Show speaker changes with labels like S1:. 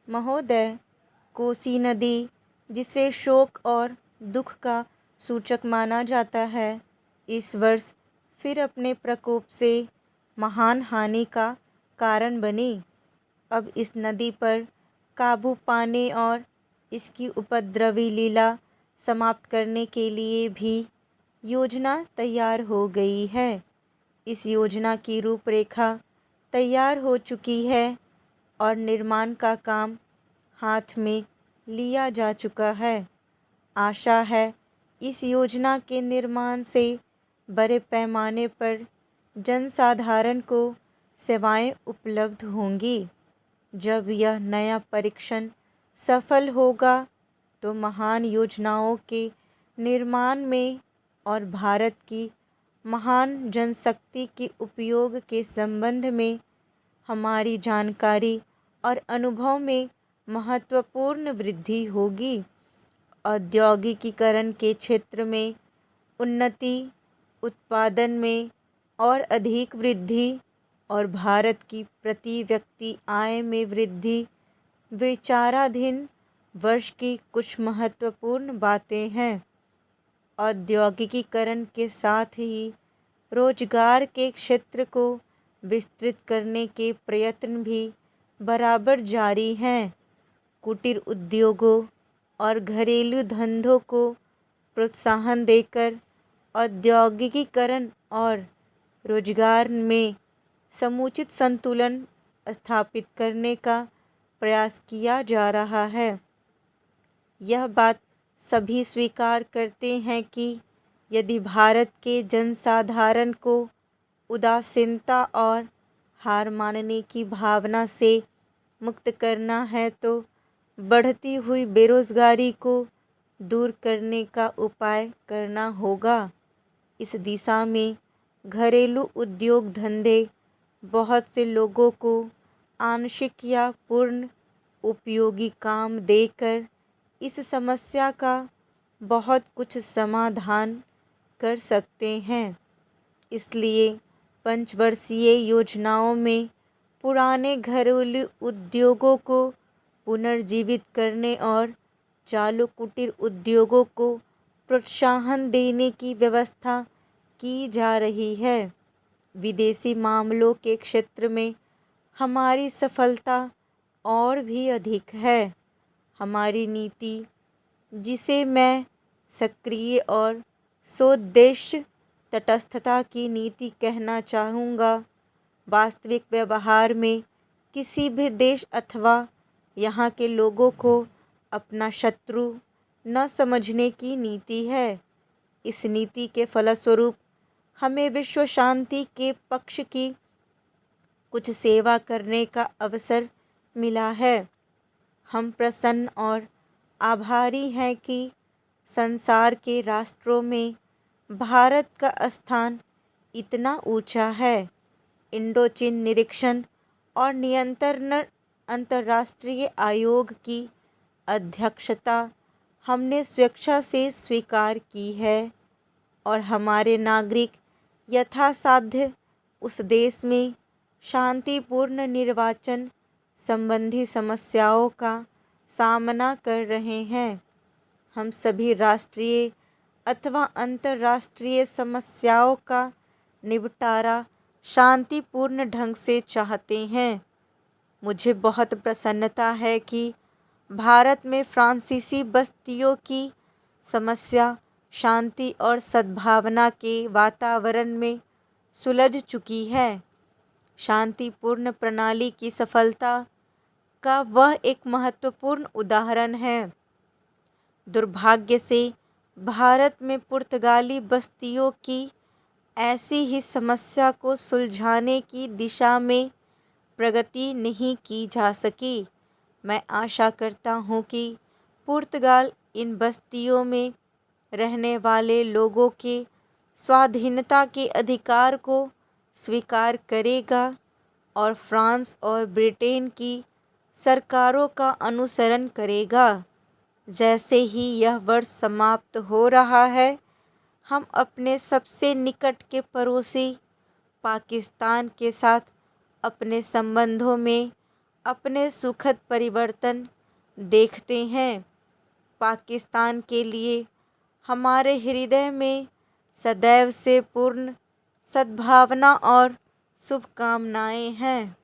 S1: महोदय, कोसी नदी, जिसे शोक और दुख का सूचक माना जाता है, इस वर्ष फिर अपने प्रकोप से महान हानि का कारण बनी। अब इस नदी पर काबू पाने और इसकी उपद्रवी लीला समाप्त करने के लिए भी योजना तैयार हो गई है। इस योजना की रूपरेखा तैयार हो चुकी है और निर्माण का काम हाथ में लिया जा चुका है। आशा है इस योजना के निर्माण से बड़े पैमाने पर जनसाधारण को सेवाएं उपलब्ध होंगी। जब यह नया परीक्षण सफल होगा तो महान योजनाओं के निर्माण में और भारत की महान जनशक्ति के उपयोग के संबंध में हमारी जानकारी और अनुभव में महत्वपूर्ण वृद्धि होगी। औद्योगिकीकरण के क्षेत्र में उन्नति, उत्पादन में और अधिक वृद्धि और भारत की प्रति व्यक्ति आय में वृद्धि विचाराधीन वर्ष की कुछ महत्वपूर्ण बातें हैं। औद्योगिकीकरण के साथ ही रोजगार के क्षेत्र को विस्तृत करने के प्रयत्न भी बराबर जारी हैं। कुटीर उद्योगों और घरेलू धंधों को प्रोत्साहन देकर औद्योगिकीकरण और रोजगार में समुचित संतुलन स्थापित करने का प्रयास किया जा रहा है। यह बात सभी स्वीकार करते हैं कि यदि भारत के जनसाधारण को उदासीनता और हार मानने की भावना से मुक्त करना है तो बढ़ती हुई बेरोजगारी को दूर करने का उपाय करना होगा। इस दिशा में घरेलू उद्योग धंधे बहुत से लोगों को आंशिक या पूर्ण उपयोगी काम देकर इस समस्या का बहुत कुछ समाधान कर सकते हैं। इसलिए पंचवर्षीय योजनाओं में पुराने घरेलू उद्योगों को पुनर्जीवित करने और चालू कुटीर उद्योगों को प्रोत्साहन देने की व्यवस्था की जा रही है। विदेशी मामलों के क्षेत्र में हमारी सफलता और भी अधिक है। हमारी नीति, जिसे मैं सक्रिय और सोद्देश्य तटस्थता की नीति कहना चाहूँगा, वास्तविक व्यवहार में किसी भी देश अथवा यहाँ के लोगों को अपना शत्रु न समझने की नीति है। इस नीति के फलस्वरूप हमें विश्व शांति के पक्ष की कुछ सेवा करने का अवसर मिला है। हम प्रसन्न और आभारी हैं कि संसार के राष्ट्रों में भारत का स्थान इतना ऊंचा है। इंडोचीन निरीक्षण और नियंत्रण अंतर्राष्ट्रीय आयोग की अध्यक्षता हमने स्वेच्छा से स्वीकार की है और हमारे नागरिक यथासाध्य उस देश में शांतिपूर्ण निर्वाचन संबंधी समस्याओं का सामना कर रहे हैं। हम सभी राष्ट्रीय अथवा अंतर्राष्ट्रीय समस्याओं का निपटारा शांतिपूर्ण ढंग से चाहते हैं। मुझे बहुत प्रसन्नता है कि भारत में फ्रांसीसी बस्तियों की समस्या शांति और सद्भावना के वातावरण में सुलझ चुकी है। शांतिपूर्ण प्रणाली की सफलता का वह एक महत्वपूर्ण उदाहरण है। दुर्भाग्य से भारत में पुर्तगाली बस्तियों की ऐसी ही समस्या को सुलझाने की दिशा में प्रगति नहीं की जा सकी। मैं आशा करता हूँ कि पुर्तगाल इन बस्तियों में रहने वाले लोगों के स्वाधीनता के अधिकार को स्वीकार करेगा और फ्रांस और ब्रिटेन की सरकारों का अनुसरण करेगा। जैसे ही यह वर्ष समाप्त हो रहा है, हम अपने सबसे निकट के पड़ोसी पाकिस्तान के साथ अपने संबंधों में अपने सुखद परिवर्तन देखते हैं। पाकिस्तान के लिए हमारे हृदय में सदैव से पूर्ण सद्भावना और शुभकामनाएं हैं।